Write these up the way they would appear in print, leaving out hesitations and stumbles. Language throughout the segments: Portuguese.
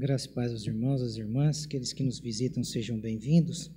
Graça e paz aos irmãos, às irmãs, aqueles que nos visitam sejam bem-vindos.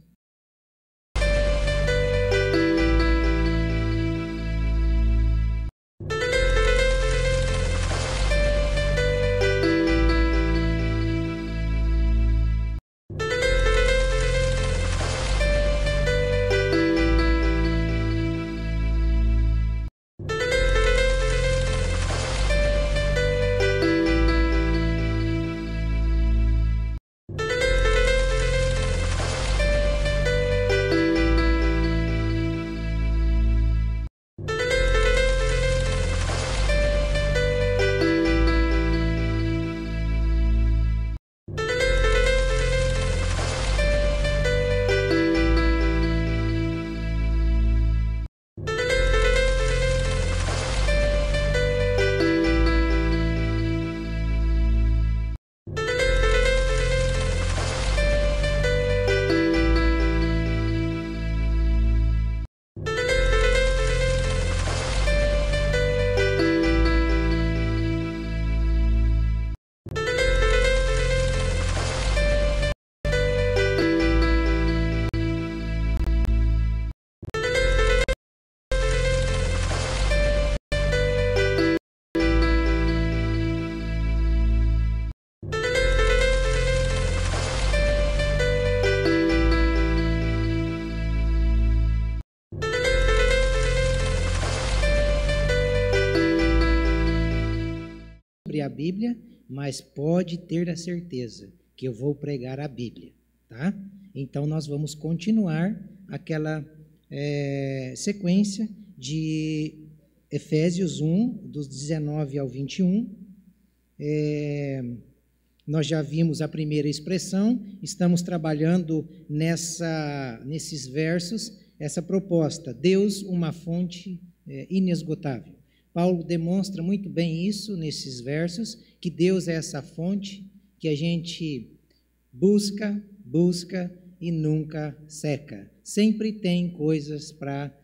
A Bíblia, mas pode ter a certeza que eu vou pregar a Bíblia, tá? Então nós vamos continuar aquela sequência de Efésios 1, dos 19 ao 21. Nós já vimos a primeira expressão, estamos trabalhando nesses versos, essa proposta, Deus, uma fonte inesgotável. Paulo demonstra muito bem isso nesses versos, que Deus é essa fonte que a gente busca e nunca seca. Sempre tem coisas para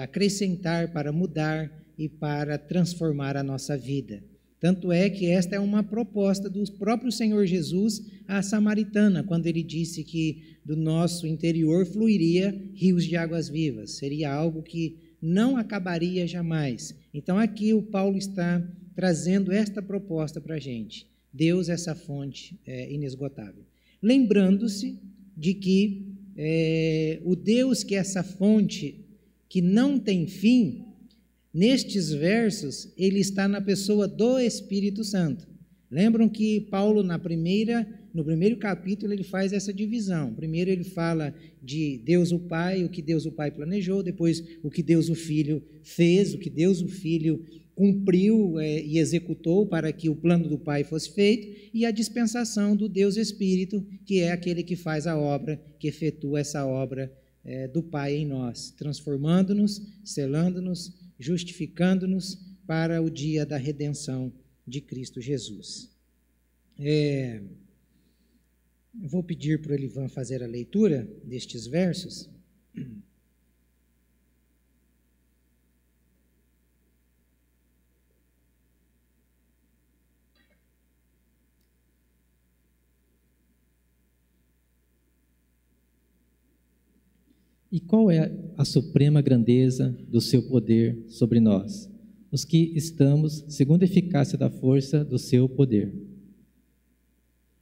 acrescentar, para mudar e para transformar a nossa vida. Tanto é que esta é uma proposta do próprio Senhor Jesus à samaritana, quando ele disse que do nosso interior fluiria rios de águas vivas. Seria algo que não acabaria jamais. Então aqui o Paulo está trazendo esta proposta para a gente. Deus, essa fonte inesgotável. Lembrando-se de que o Deus que é essa fonte que não tem fim, nestes versos, ele está na pessoa do Espírito Santo. Lembram que Paulo, no primeiro capítulo, ele faz essa divisão. Primeiro ele fala de Deus o Pai, o que Deus o Pai planejou, depois o que Deus o Filho fez, o que Deus o Filho cumpriu e executou para que o plano do Pai fosse feito, e a dispensação do Deus Espírito, que é aquele que faz a obra, que efetua essa obra do Pai em nós, transformando-nos, selando-nos, justificando-nos para o dia da redenção de Cristo Jesus. Eu vou pedir para o Elivan fazer a leitura destes versos. E qual é a suprema grandeza do seu poder sobre nós, os que estamos segundo a eficácia da força do seu poder?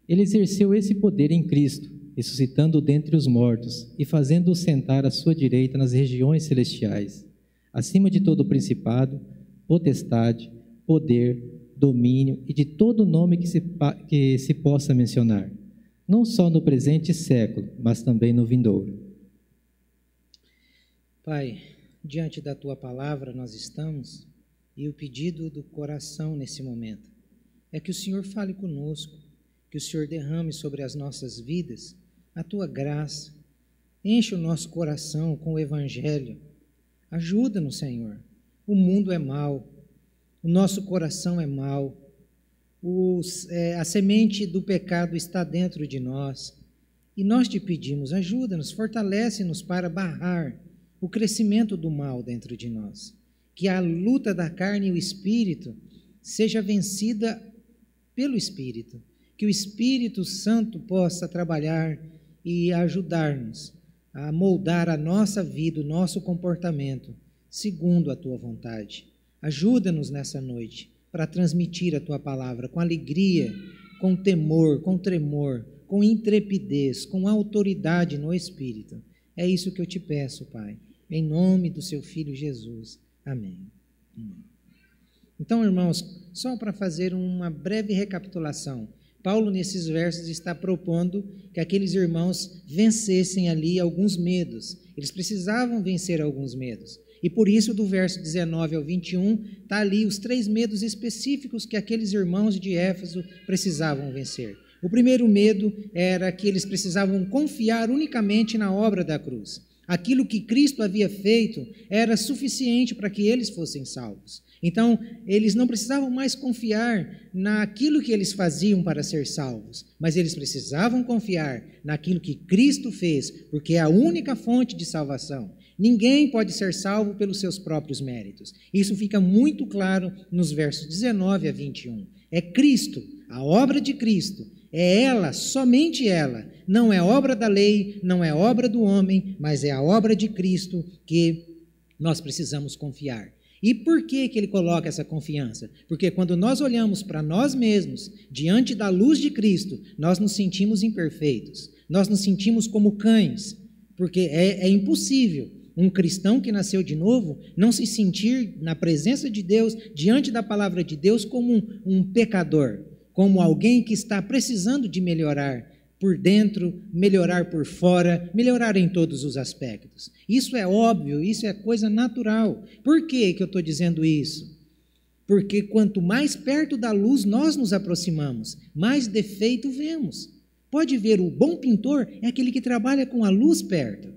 Ele exerceu esse poder em Cristo, ressuscitando-o dentre os mortos e fazendo-o sentar à sua direita nas regiões celestiais, acima de todo principado, potestade, poder, domínio e de todo nome que se possa mencionar, não só no presente século, mas também no vindouro. Pai, diante da Tua palavra nós estamos, e o pedido do coração nesse momento é que o Senhor fale conosco, que o Senhor derrame sobre as nossas vidas a Tua graça, enche o nosso coração com o Evangelho, ajuda-nos, Senhor. O mundo é mau, o nosso coração é mau, a semente do pecado está dentro de nós, e nós te pedimos, ajuda-nos, fortalece-nos para barrar o crescimento do mal dentro de nós, que a luta da carne e o Espírito seja vencida pelo Espírito, que que o Espírito Santo possa trabalhar e ajudar-nos a moldar a nossa vida, o nosso comportamento, segundo a Tua vontade. Ajuda-nos nessa noite para transmitir a Tua palavra com alegria, com temor, com tremor, com intrepidez, com autoridade no Espírito. É isso que eu te peço, Pai, em nome do Seu Filho Jesus. Amém. Então, irmãos, só para fazer uma breve recapitulação, Paulo, nesses versos, está propondo que aqueles irmãos vencessem ali alguns medos. Eles precisavam vencer alguns medos. E por isso, do verso 19 ao 21, está ali os 3 medos específicos que aqueles irmãos de Éfeso precisavam vencer. O primeiro medo era que eles precisavam confiar unicamente na obra da cruz. Aquilo que Cristo havia feito era suficiente para que eles fossem salvos. Então, eles não precisavam mais confiar naquilo que eles faziam para ser salvos, mas eles precisavam confiar naquilo que Cristo fez, porque é a única fonte de salvação. Ninguém pode ser salvo pelos seus próprios méritos. Isso fica muito claro nos versos 19 a 21. É Cristo, a obra de Cristo, é ela, somente ela. Não é obra da lei, não é obra do homem, mas é a obra de Cristo que nós precisamos confiar. E por que ele coloca essa confiança? Porque quando nós olhamos para nós mesmos, diante da luz de Cristo, nós nos sentimos imperfeitos, nós nos sentimos como cães, porque é impossível um cristão que nasceu de novo não se sentir na presença de Deus, diante da palavra de Deus, como um pecador, como alguém que está precisando de melhorar por dentro, melhorar por fora, melhorar em todos os aspectos. Isso é óbvio, isso é coisa natural. Por que eu estou dizendo isso? Porque quanto mais perto da luz nós nos aproximamos, mais defeito vemos. Pode ver, o bom pintor é aquele que trabalha com a luz perto.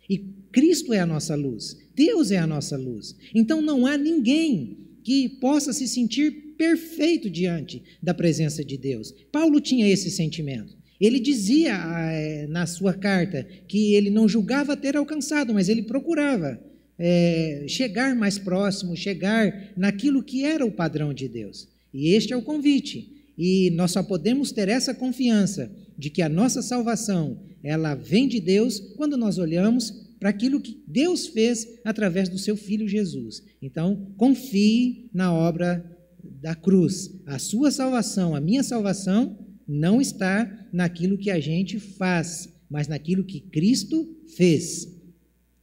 E Cristo é a nossa luz, Deus é a nossa luz. Então não há ninguém que possa se sentir perfeito diante da presença de Deus. Paulo tinha esse sentimento. Ele dizia na sua carta que ele não julgava ter alcançado, mas ele procurava chegar mais próximo, chegar naquilo que era o padrão de Deus. E este é o convite. E nós só podemos ter essa confiança de que a nossa salvação, ela vem de Deus quando nós olhamos para aquilo que Deus fez através do seu Filho Jesus. Então, confie na obra da cruz. A sua salvação, a minha salvação, não está naquilo que a gente faz, mas naquilo que Cristo fez.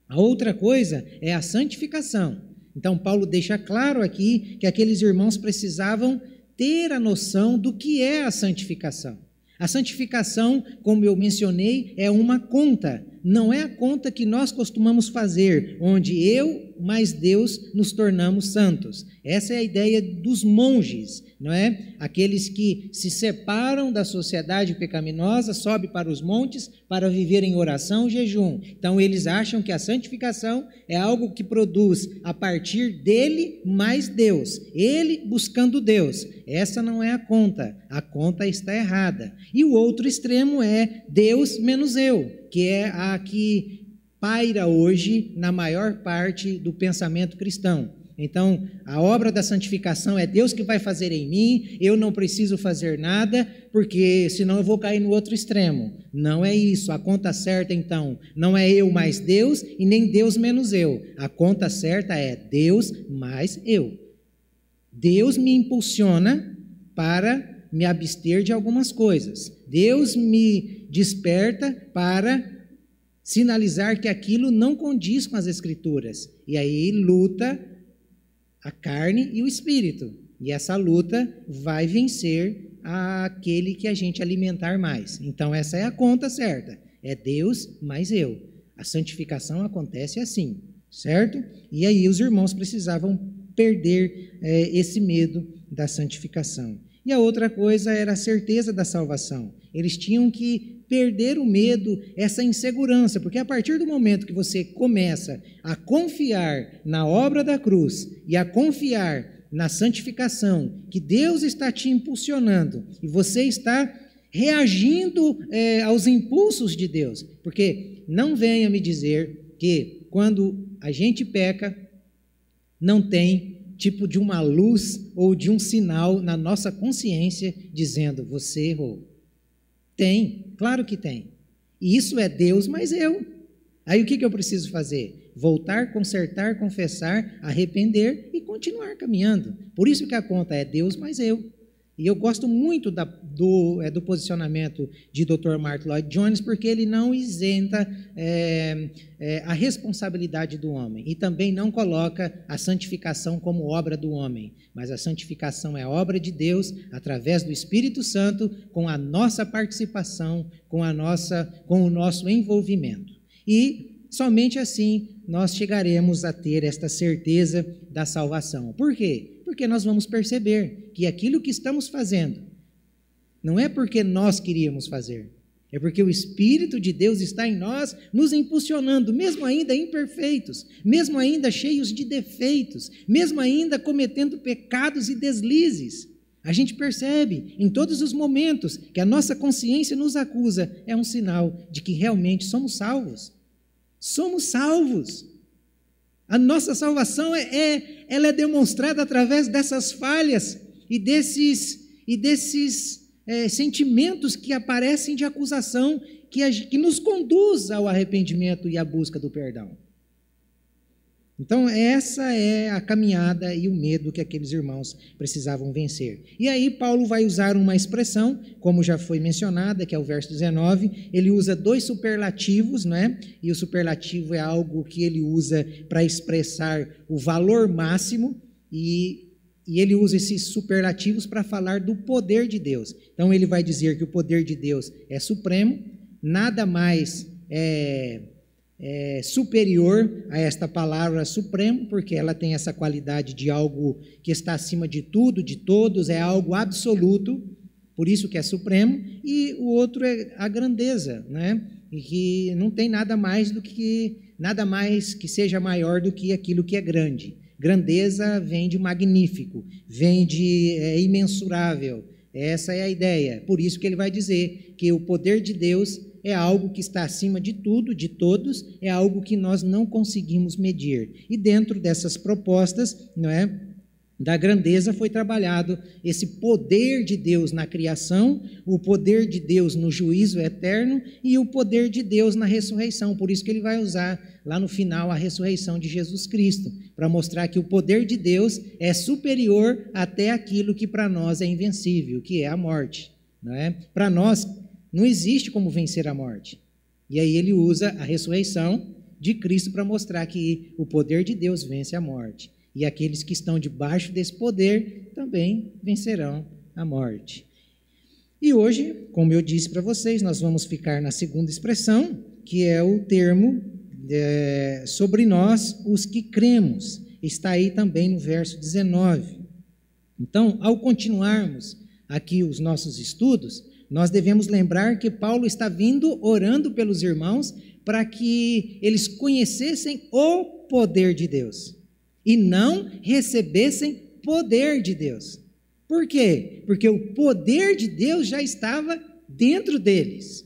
A outra coisa é a santificação. Então, Paulo deixa claro aqui que aqueles irmãos precisavam ter a noção do que é a santificação. A santificação, como eu mencionei, é uma conta. Não é a conta que nós costumamos fazer, onde eu mais Deus nos tornamos santos. Essa é a ideia dos monges, não é? Aqueles que se separam da sociedade pecaminosa, sobem para os montes para viver em oração e jejum. Então, eles acham que a santificação é algo que produz a partir dele mais Deus. Ele buscando Deus. Essa não é a conta está errada. E o outro extremo é Deus menos eu, que é a que paira hoje na maior parte do pensamento cristão. Então, a obra da santificação é Deus que vai fazer em mim, eu não preciso fazer nada, porque senão eu vou cair no outro extremo. Não é isso. A conta certa, então, não é eu mais Deus e nem Deus menos eu. A conta certa é Deus mais eu. Deus me impulsiona para me abster de algumas coisas. Deus me desperta para sinalizar que aquilo não condiz com as Escrituras. E aí luta a carne e o espírito. E essa luta vai vencer aquele que a gente alimentar mais. Então essa é a conta certa. É Deus mais eu. A santificação acontece assim, certo? E aí os irmãos precisavam perder esse medo da santificação. E a outra coisa era a certeza da salvação. Eles tinham que perder o medo, essa insegurança, porque a partir do momento que você começa a confiar na obra da cruz e a confiar na santificação, que Deus está te impulsionando e você está reagindo aos impulsos de Deus, porque não venha me dizer que quando a gente peca, não tem tipo de uma luz ou de um sinal na nossa consciência dizendo, você errou. Tem, claro que tem. E isso é Deus, mas eu. Aí o que eu preciso fazer? Voltar, consertar, confessar, arrepender e continuar caminhando. Por isso que a conta é Deus, mas eu. E eu gosto muito do posicionamento de Dr. Martyn Lloyd-Jones, porque ele não isenta a responsabilidade do homem e também não coloca a santificação como obra do homem, mas a santificação é obra de Deus através do Espírito Santo, com a nossa participação, com o nosso envolvimento. E somente assim nós chegaremos a ter esta certeza da salvação. Por quê? Porque nós vamos perceber que aquilo que estamos fazendo não é porque nós queríamos fazer, é porque o Espírito de Deus está em nós, nos impulsionando, mesmo ainda imperfeitos, mesmo ainda cheios de defeitos, mesmo ainda cometendo pecados e deslizes. A gente percebe em todos os momentos que a nossa consciência nos acusa, é um sinal de que realmente somos salvos. Somos salvos. A nossa salvação ela é demonstrada através dessas falhas e desses sentimentos que aparecem de acusação, que nos conduz ao arrependimento e à busca do perdão. Então, essa é a caminhada e o medo que aqueles irmãos precisavam vencer. E aí, Paulo vai usar uma expressão, como já foi mencionada, que é o verso 19, ele usa 2 superlativos, né? E o superlativo é algo que ele usa para expressar o valor máximo, e ele usa esses superlativos para falar do poder de Deus. Então, ele vai dizer que o poder de Deus é supremo, nada mais superior a esta palavra supremo, porque ela tem essa qualidade de algo que está acima de tudo, de todos, é algo absoluto, por isso que é supremo, e o outro é a grandeza, né? E que não tem nada mais que seja maior do que aquilo que é grande. Grandeza vem de magnífico, vem de imensurável, essa é a ideia, por isso que ele vai dizer que o poder de Deus é algo que está acima de tudo, de todos, é algo que nós não conseguimos medir. E dentro dessas propostas, não é, da grandeza foi trabalhado esse poder de Deus na criação, o poder de Deus no juízo eterno e o poder de Deus na ressurreição. Por isso que ele vai usar lá no final a ressurreição de Jesus Cristo, para mostrar que o poder de Deus é superior até aquilo que para nós é invencível, que é a morte. Não é? Para nós não existe como vencer a morte. E aí ele usa a ressurreição de Cristo para mostrar que o poder de Deus vence a morte. E aqueles que estão debaixo desse poder também vencerão a morte. E hoje, como eu disse para vocês, nós vamos ficar na segunda expressão, que é o termo sobre nós, os que cremos. Está aí também no verso 19. Então, ao continuarmos aqui os nossos estudos, nós devemos lembrar que Paulo está vindo orando pelos irmãos para que eles conhecessem o poder de Deus e não recebessem poder de Deus. Por quê? Porque o poder de Deus já estava dentro deles.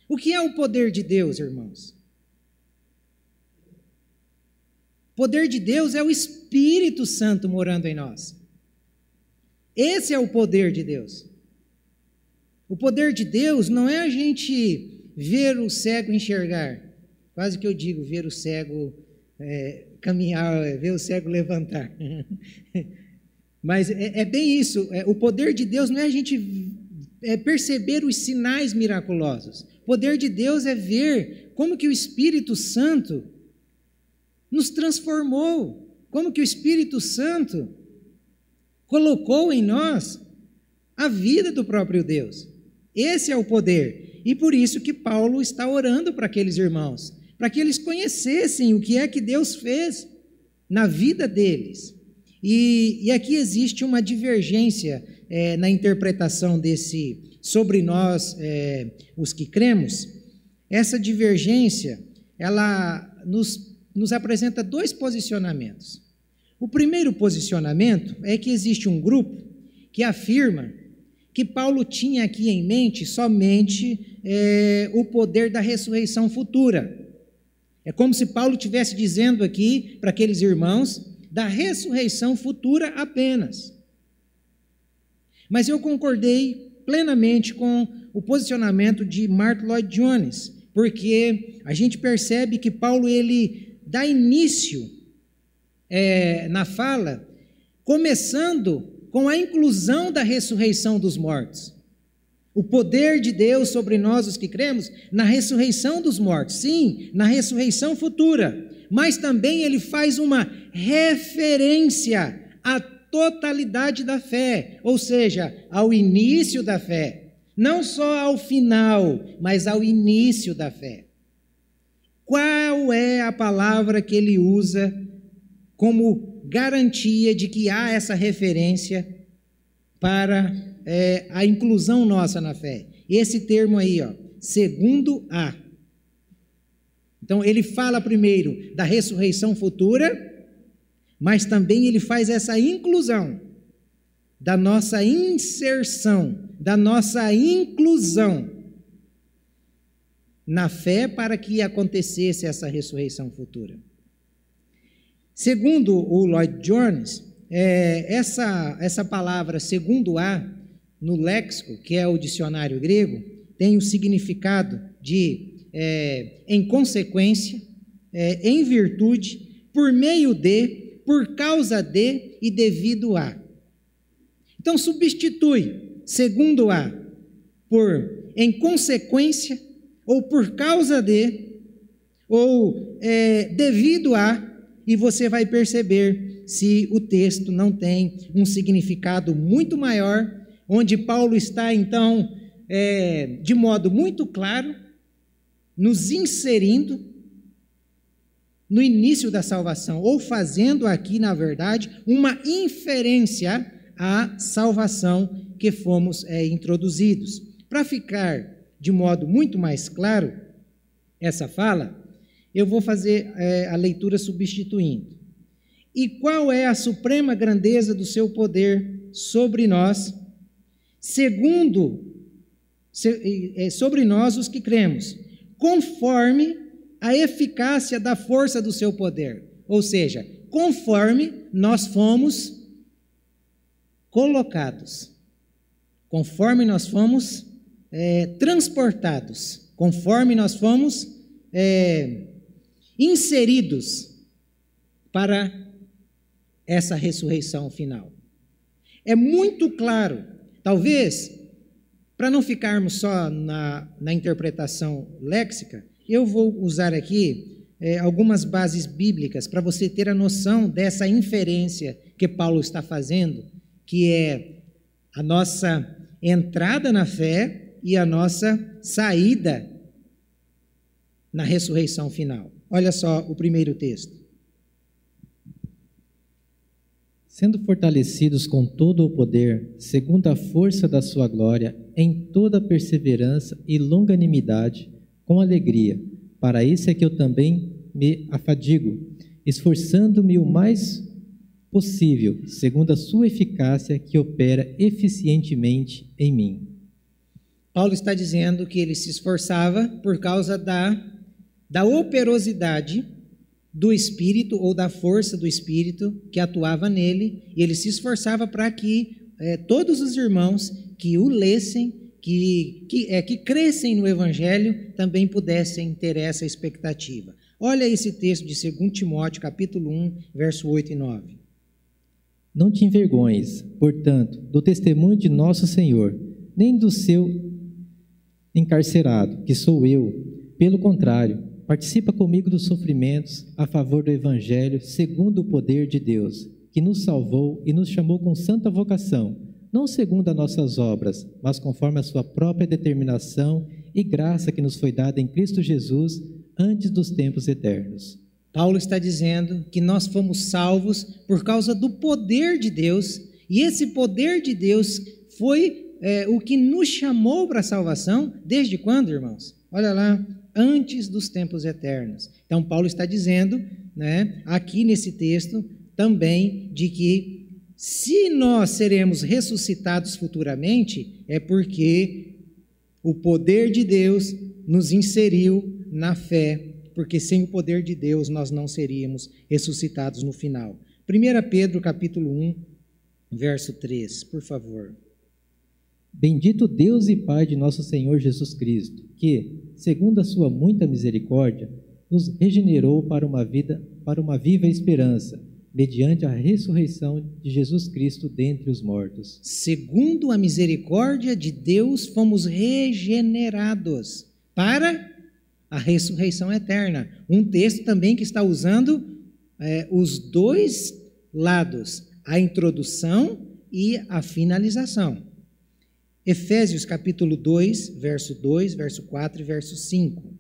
O que é o poder de Deus, irmãos? O poder de Deus é o Espírito Santo morando em nós. Esse é o poder de Deus. O poder de Deus não é a gente ver o cego enxergar. Quase que eu digo, ver o cego caminhar, ver o cego levantar. Mas é bem isso. O poder de Deus não é a gente perceber os sinais miraculosos. O poder de Deus é ver como que o Espírito Santo nos transformou, como que o Espírito Santo colocou em nós a vida do próprio Deus. Esse é o poder. E por isso que Paulo está orando para aqueles irmãos, para que eles conhecessem o que é que Deus fez na vida deles. E aqui existe uma divergência na interpretação desse sobre nós, os que cremos. Essa divergência, ela nos apresenta 2 posicionamentos. O primeiro posicionamento é que existe um grupo que afirma que Paulo tinha aqui em mente somente o poder da ressurreição futura. É como se Paulo estivesse dizendo aqui para aqueles irmãos da ressurreição futura apenas. Mas eu concordei plenamente com o posicionamento de Martyn Lloyd-Jones, porque a gente percebe que Paulo ele dá início na fala, começando com a inclusão da ressurreição dos mortos. O poder de Deus sobre nós, os que cremos, na ressurreição dos mortos. Sim, na ressurreição futura. Mas também ele faz uma referência à totalidade da fé, ou seja, ao início da fé. Não só ao final, mas ao início da fé. Qual é a palavra que ele usa como garantia de que há essa referência para a inclusão nossa na fé? Esse termo aí, ó, segundo a. Então, ele fala primeiro da ressurreição futura, mas também ele faz essa inclusão, da nossa inserção, da nossa inclusão na fé para que acontecesse essa ressurreição futura. Segundo o Lloyd-Jones, essa palavra segundo a, no léxico, que é o dicionário grego, tem o significado de em consequência, em virtude, por meio de, por causa de e devido a. Então, substitui segundo a por em consequência, ou por causa de, ou devido a, e você vai perceber se o texto não tem um significado muito maior, onde Paulo está, então, de modo muito claro, nos inserindo no início da salvação, ou fazendo aqui, na verdade, uma inferência à salvação que fomos introduzidos. Para ficar de modo muito mais claro essa fala, eu vou fazer a leitura substituindo. E qual é a suprema grandeza do seu poder sobre nós, sobre nós os que cremos, conforme a eficácia da força do seu poder. Ou seja, conforme nós fomos colocados, conforme nós fomos transportados, conforme nós fomos inseridos para essa ressurreição final. É muito claro, talvez, para não ficarmos só na interpretação léxica, eu vou usar aqui algumas bases bíblicas para você ter a noção dessa inferência que Paulo está fazendo, que é a nossa entrada na fé e a nossa saída na ressurreição final. Olha só o primeiro texto. Sendo fortalecidos com todo o poder, segundo a força da sua glória, em toda perseverança e longanimidade, com alegria. Para isso é que eu também me afadigo, esforçando-me o mais possível, segundo a sua eficácia que opera eficientemente em mim. Paulo está dizendo que ele se esforçava por causa da operosidade do Espírito ou da força do Espírito que atuava nele, e ele se esforçava para que todos os irmãos que o lessem, que crescem no Evangelho, também pudessem ter essa expectativa. Olha esse texto de 2 Timóteo, capítulo 1, verso 8 e 9. Não te envergonhes, portanto, do testemunho de nosso Senhor, nem do seu encarcerado, que sou eu. Pelo contrário, participa comigo dos sofrimentos a favor do Evangelho, segundo o poder de Deus, que nos salvou e nos chamou com santa vocação, não segundo as nossas obras, mas conforme a sua própria determinação e graça que nos foi dada em Cristo Jesus antes dos tempos eternos. Paulo está dizendo que nós fomos salvos por causa do poder de Deus, e esse poder de Deus foi o que nos chamou para a salvação. Desde quando, irmãos? Olha lá, antes dos tempos eternos. Então, Paulo está dizendo, aqui nesse texto, também, de que se nós seremos ressuscitados futuramente, é porque o poder de Deus nos inseriu na fé, porque sem o poder de Deus nós não seríamos ressuscitados no final. 1 Pedro, capítulo 1, verso 3, por favor. Bendito Deus e Pai de nosso Senhor Jesus Cristo, que, segundo a sua muita misericórdia, nos regenerou para uma viva esperança, mediante a ressurreição de Jesus Cristo dentre os mortos. Segundo a misericórdia de Deus, fomos regenerados para a ressurreição eterna. Um texto também que está usando os dois lados, a introdução e a finalização. Efésios capítulo 2, verso 2, verso 4 e verso 5.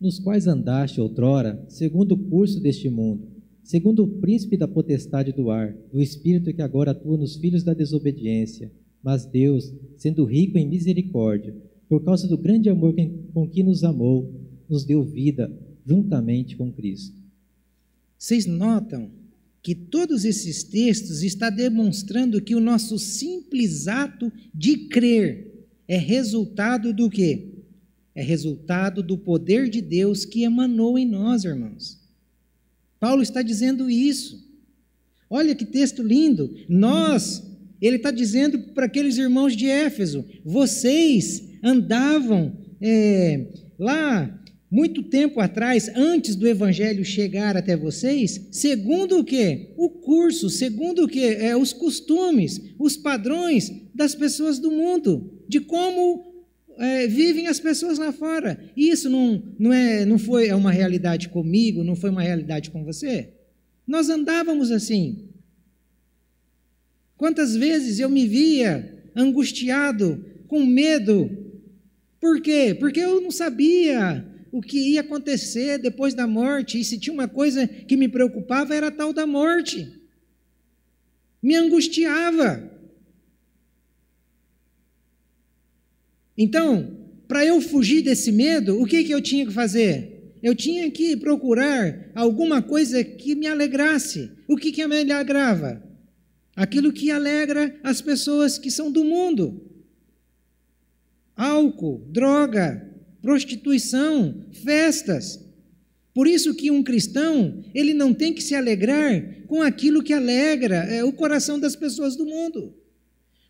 Nos quais andaste outrora, segundo o curso deste mundo, segundo o príncipe da potestade do ar, do espírito que agora atua nos filhos da desobediência. Mas Deus, sendo rico em misericórdia, por causa do grande amor com que nos amou, nos deu vida juntamente com Cristo. Vocês notam que todos esses textos estão demonstrando que o nosso simples ato de crer é resultado do quê? É resultado do poder de Deus que emanou em nós, irmãos. Paulo está dizendo isso. Olha que texto lindo. Ele está dizendo para aqueles irmãos de Éfeso, vocês andavam lá muito tempo atrás, antes do evangelho chegar até vocês, segundo o quê? O curso, segundo o quê? Os costumes, os padrões das pessoas do mundo, de como vivem as pessoas lá fora. Isso não foi uma realidade comigo, não foi uma realidade com você? Nós andávamos assim. Quantas vezes eu me via angustiado, com medo. Por quê? Porque eu não sabia o que ia acontecer depois da morte, e se tinha uma coisa que me preocupava era a tal da morte. Me angustiava. Então, para eu fugir desse medo, o que eu tinha que fazer? Eu tinha que procurar alguma coisa que me alegrasse. O que me alegrava? Aquilo que alegra as pessoas que são do mundo. Álcool, droga, prostituição, festas. Por isso que um cristão, ele não tem que se alegrar com aquilo que alegra o coração das pessoas do mundo.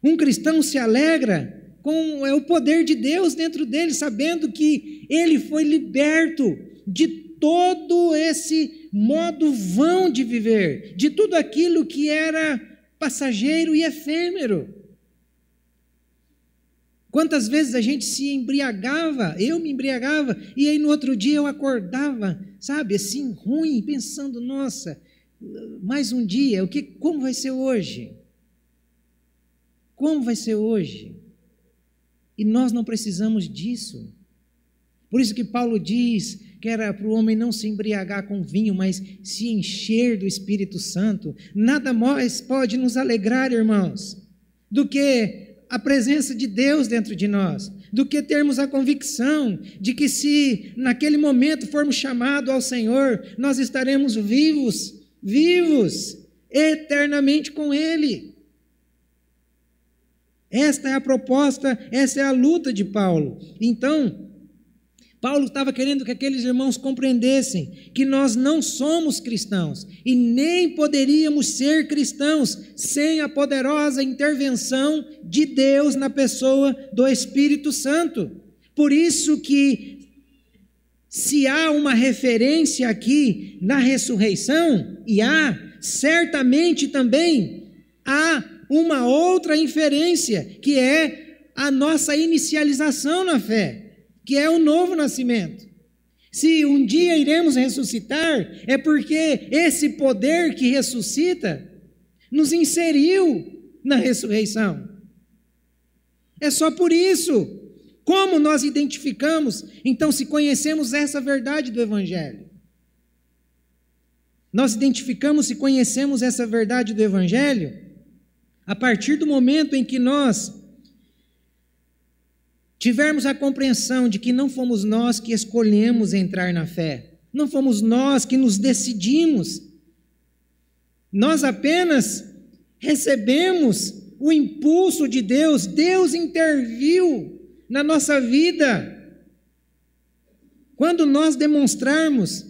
Um cristão se alegra com o poder de Deus dentro dele, sabendo que ele foi liberto de todo esse modo vão de viver, de tudo aquilo que era passageiro e efêmero. Quantas vezes a gente se embriagava, eu me embriagava, e aí no outro dia eu acordava, sabe, assim, ruim, pensando, nossa, mais um dia, como vai ser hoje? Como vai ser hoje? E nós não precisamos disso. Por isso que Paulo diz que era para o homem não se embriagar com vinho, mas se encher do Espírito Santo. Nada mais pode nos alegrar, irmãos, do que a presença de Deus dentro de nós, do que termos a convicção de que se naquele momento formos chamados ao Senhor, nós estaremos vivos eternamente com Ele. Esta é a proposta, essa é a luta de Paulo. Então, Paulo estava querendo que aqueles irmãos compreendessem que nós não somos cristãos e nem poderíamos ser cristãos sem a poderosa intervenção de Deus na pessoa do Espírito Santo. Por isso que, se há uma referência aqui na ressurreição, e há, certamente também há uma outra inferência, que é a nossa inicialização na fé, que é o novo nascimento. Se um dia iremos ressuscitar, é porque esse poder que ressuscita nos inseriu na ressurreição. É só por isso. Como nós identificamos, então, se conhecemos essa verdade do Evangelho? Nós identificamos se conhecemos essa verdade do Evangelho a partir do momento em que nós tivermos a compreensão de que não fomos nós que escolhemos entrar na fé, não fomos nós que nos decidimos, nós apenas recebemos o impulso de Deus, Deus interviu na nossa vida. Quando nós demonstrarmos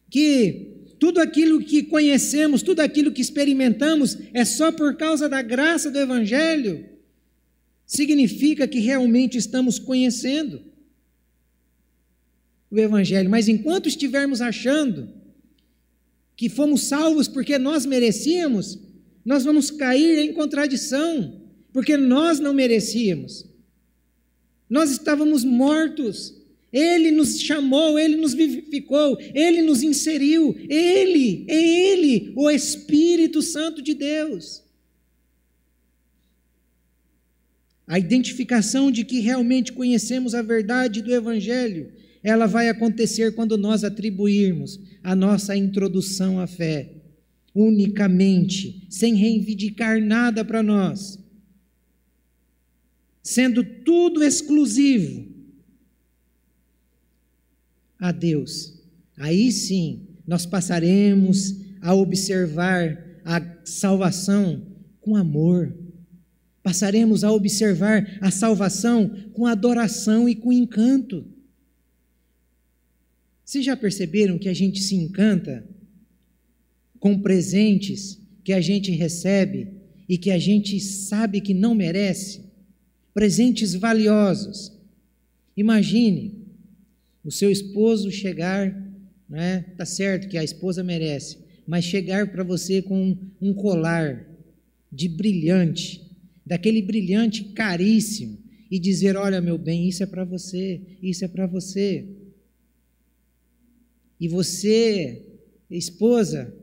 que tudo aquilo que conhecemos, tudo aquilo que experimentamos é só por causa da graça do Evangelho, significa que realmente estamos conhecendo o Evangelho. Mas enquanto estivermos achando que fomos salvos porque nós merecíamos, nós vamos cair em contradição, porque nós não merecíamos. Nós estávamos mortos. Ele nos chamou, Ele nos vivificou, Ele nos inseriu. Ele, o Espírito Santo de Deus. A identificação de que realmente conhecemos a verdade do Evangelho, ela vai acontecer quando nós atribuirmos a nossa introdução à fé, unicamente, sem reivindicar nada para nós, sendo tudo exclusivo a Deus. Aí sim, nós passaremos a observar a salvação com amor, passaremos a observar a salvação com adoração e com encanto. Vocês já perceberam que a gente se encanta com presentes que a gente recebe e que a gente sabe que não merece? Presentes valiosos. Imagine o seu esposo chegar, tá certo que a esposa merece, mas chegar para você com um colar de brilhante, daquele brilhante caríssimo, e dizer: olha, meu bem, isso é para você, isso é para você. E você, esposa,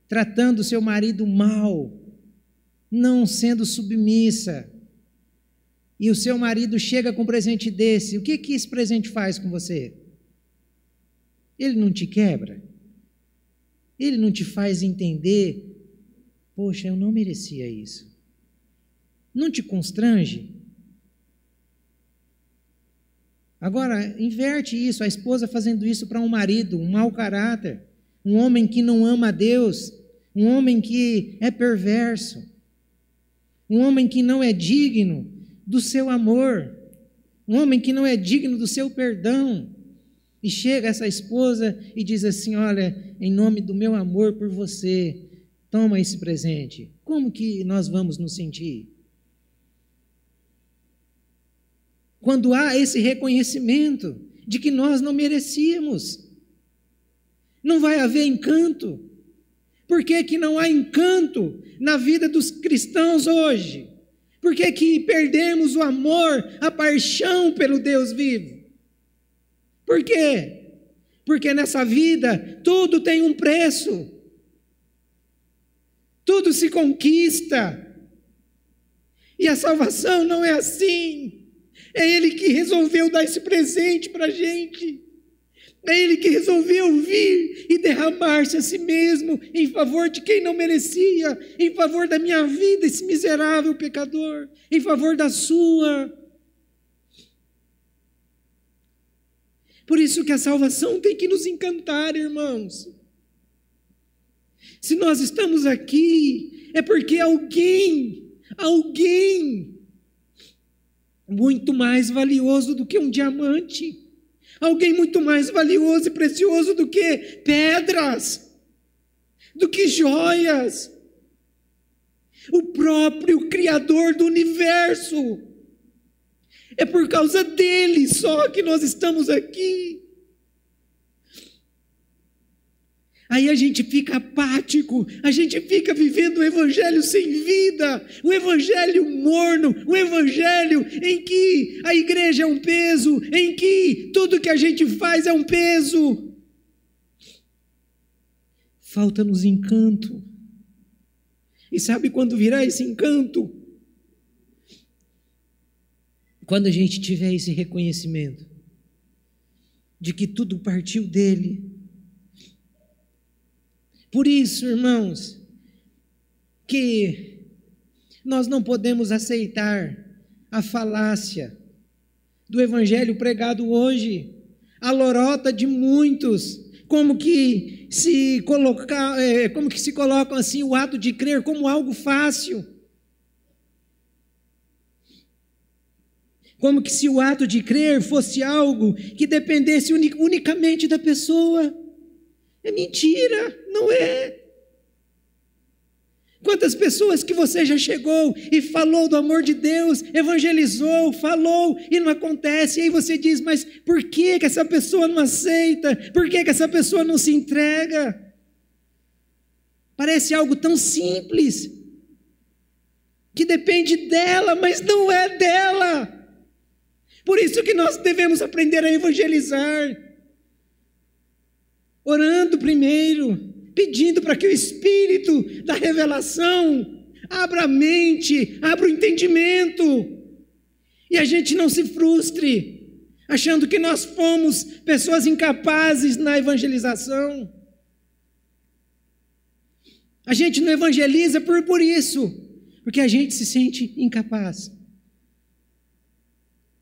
tratando seu marido mal, não sendo submissa, e o seu marido chega com um presente desse, o que esse presente faz com você? Ele não te quebra? Ele não te faz entender: poxa, eu não merecia isso? Não te constrange? Agora, inverte isso, a esposa fazendo isso para um marido, um mau caráter, um homem que não ama a Deus, um homem que é perverso, um homem que não é digno do seu amor, um homem que não é digno do seu perdão. E chega essa esposa e diz assim: olha, em nome do meu amor por você, toma esse presente. Como que nós vamos nos sentir? Quando há esse reconhecimento de que nós não merecíamos, não vai haver encanto. Por que que não há encanto na vida dos cristãos hoje? Por que que perdemos o amor, a paixão pelo Deus vivo? Por quê? Porque nessa vida tudo tem um preço, tudo se conquista, e a salvação não é assim. É Ele que resolveu dar esse presente para a gente, é Ele que resolveu vir e derramar-se a si mesmo em favor de quem não merecia, em favor da minha vida, esse miserável pecador, em favor da sua. Por isso que a salvação tem que nos encantar, irmãos. Se nós estamos aqui, é porque alguém muito mais valioso do que um diamante, alguém muito mais valioso e precioso do que pedras, do que joias, o próprio Criador do universo. É por causa dele só que nós estamos aqui. Aí a gente fica apático, a gente fica vivendo o evangelho sem vida, o evangelho morno, o evangelho em que a igreja é um peso, em que tudo que a gente faz é um peso. Falta-nos encanto. E sabe quando virá esse encanto? Quando a gente tiver esse reconhecimento de que tudo partiu dele. Por isso, irmãos, que nós não podemos aceitar a falácia do evangelho pregado hoje, a lorota de muitos, como que se colocam assim o ato de crer como algo fácil. Como que se o ato de crer fosse algo que dependesse unicamente da pessoa. É mentira, não é. Quantas pessoas que você já chegou e falou do amor de Deus, evangelizou, falou e não acontece, e aí você diz, mas por que que essa pessoa não aceita? Por que que essa pessoa não se entrega? Parece algo tão simples, que depende dela, mas não é dela. Por isso que nós devemos aprender a evangelizar, orando primeiro, pedindo para que o Espírito da revelação abra a mente, abra o entendimento, e a gente não se frustre, achando que nós fomos pessoas incapazes na evangelização. A gente não evangeliza por isso, porque a gente se sente incapaz,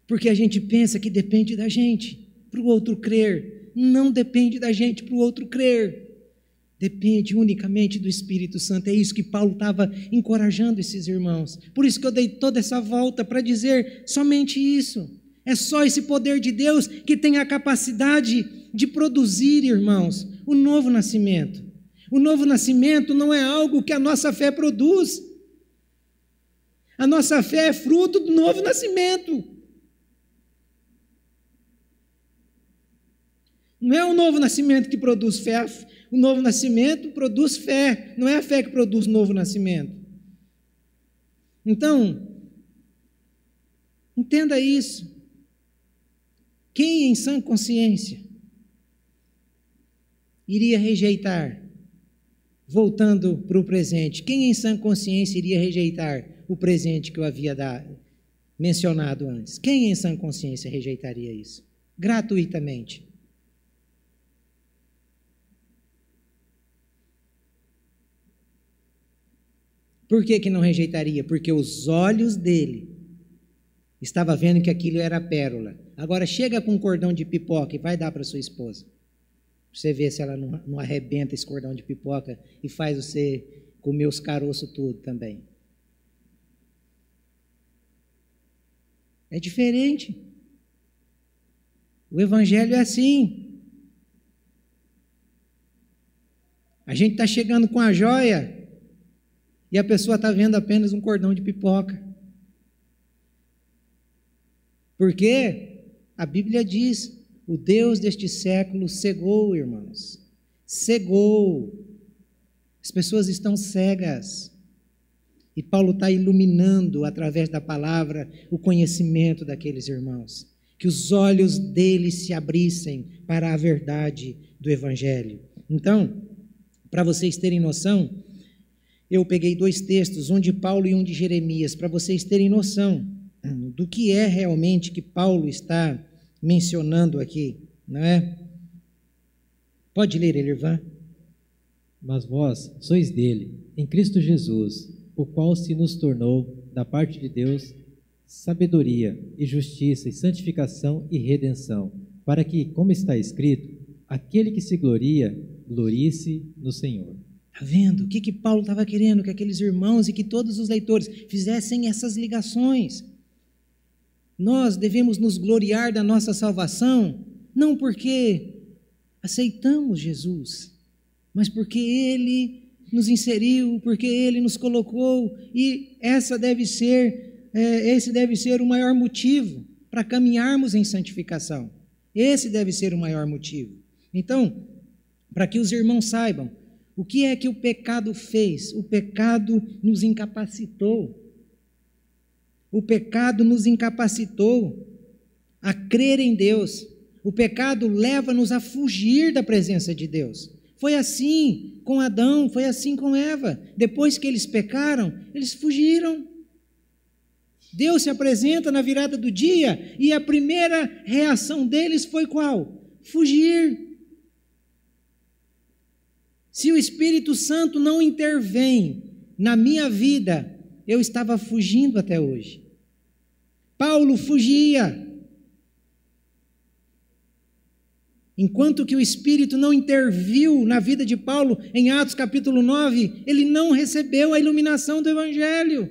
porque a gente pensa que depende da gente para o outro crer. Não depende da gente para o outro crer, depende unicamente do Espírito Santo. É isso que Paulo estava encorajando esses irmãos. Por isso que eu dei toda essa volta para dizer somente isso. É só esse poder de Deus que tem a capacidade de produzir, irmãos, o novo nascimento. O novo nascimento não é algo que a nossa fé produz. A nossa fé é fruto do novo nascimento. Não é o novo nascimento que produz fé. O novo nascimento produz fé, não é a fé que produz novo nascimento. Então, entenda isso. Quem em sã consciência iria rejeitar, voltando para o presente, quem em sã consciência iria rejeitar o presente que eu havia mencionado antes? Quem em sã consciência rejeitaria isso? Gratuitamente. Por que não rejeitaria? Porque os olhos dele estavam vendo que aquilo era pérola. Agora chega com um cordão de pipoca e vai dar para sua esposa. Você vê se ela não arrebenta esse cordão de pipoca e faz você comer os caroços tudo também. É diferente. O evangelho é assim. A gente está chegando com a joia e a pessoa está vendo apenas um cordão de pipoca. Porque a Bíblia diz, o Deus deste século cegou, irmãos. Cegou. As pessoas estão cegas. E Paulo está iluminando, através da palavra, o conhecimento daqueles irmãos. Que os olhos deles se abrissem para a verdade do Evangelho. Então, para vocês terem noção, eu peguei 2 textos, um de Paulo e um de Jeremias, para vocês terem noção do que é realmente que Paulo está mencionando aqui, não é? Pode ler, Elirvan. Mas vós sois dele, em Cristo Jesus, o qual se nos tornou, da parte de Deus, sabedoria e justiça e santificação e redenção, para que, como está escrito, aquele que se gloria, glorie-se no Senhor. Está vendo? O que Paulo estava querendo? Que aqueles irmãos e que todos os leitores fizessem essas ligações. Nós devemos nos gloriar da nossa salvação, não porque aceitamos Jesus, mas porque Ele nos inseriu, porque Ele nos colocou, e esse deve ser o maior motivo para caminharmos em santificação. Esse deve ser o maior motivo. Então, para que os irmãos saibam, o que é que o pecado fez? O pecado nos incapacitou. O pecado nos incapacitou a crer em Deus. O pecado leva-nos a fugir da presença de Deus. Foi assim com Adão, foi assim com Eva. Depois que eles pecaram, eles fugiram. Deus se apresenta na virada do dia e a primeira reação deles foi qual? Fugir. Se o Espírito Santo não intervém na minha vida, eu estava fugindo até hoje. Paulo fugia. Enquanto que o Espírito não interviu na vida de Paulo, em Atos capítulo 9, ele não recebeu a iluminação do Evangelho.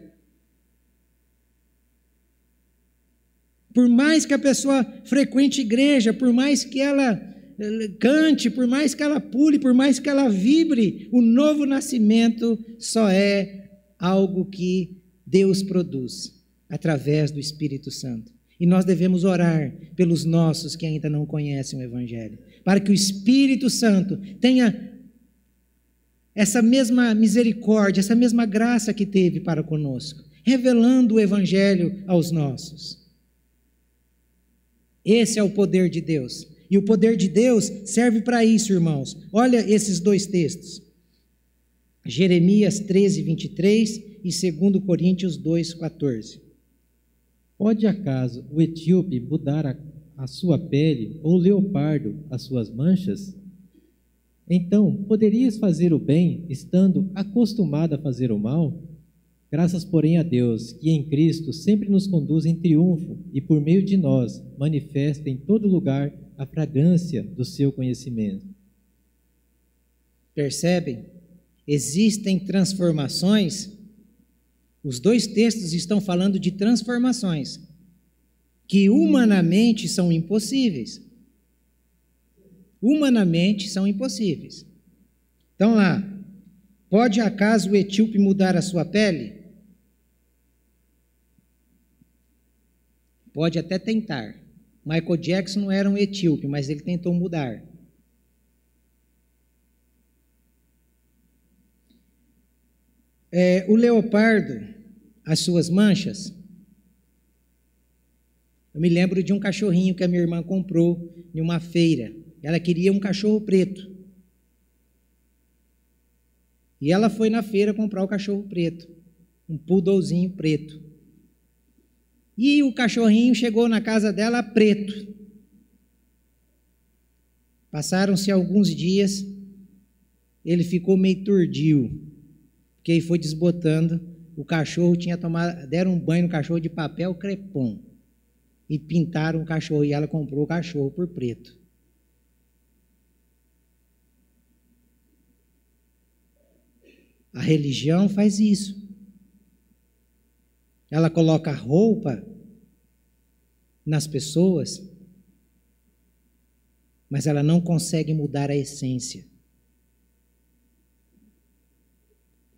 Por mais que a pessoa frequente igreja, por mais que ela cante, por mais que ela pule, por mais que ela vibre, o novo nascimento só é algo que Deus produz através do Espírito Santo. E nós devemos orar pelos nossos que ainda não conhecem o Evangelho, para que o Espírito Santo tenha essa mesma misericórdia, essa mesma graça que teve para conosco, revelando o Evangelho aos nossos. Esse é o poder de Deus. E o poder de Deus serve para isso, irmãos. Olha esses dois textos. Jeremias 13, 23 e 2 Coríntios 2, 14. Pode acaso o etíope mudar a sua pele, ou o leopardo as suas manchas? Então, poderias fazer o bem, estando acostumado a fazer o mal? Graças, porém, a Deus, que em Cristo sempre nos conduz em triunfo e, por meio de nós, manifesta em todo lugar a fragrância do seu conhecimento. Percebem? Existem transformações. Os dois textos estão falando de transformações que humanamente são impossíveis. Humanamente são impossíveis. Então lá, pode acaso o etíope mudar a sua pele? Pode até tentar. Michael Jackson não era um etíope, mas ele tentou mudar. O leopardo, as suas manchas. Eu me lembro de um cachorrinho que a minha irmã comprou em uma feira. Ela queria um cachorro preto. E ela foi na feira comprar o cachorro preto, um poodlezinho preto. E o cachorrinho chegou na casa dela preto. Passaram-se alguns dias, ele ficou meio turdio, porque ele foi desbotando. O cachorro tinha tomado, deram um banho no cachorro de papel crepom e pintaram o cachorro, e ela comprou o cachorro por preto. A religião faz isso. Ela coloca roupa nas pessoas, mas ela não consegue mudar a essência.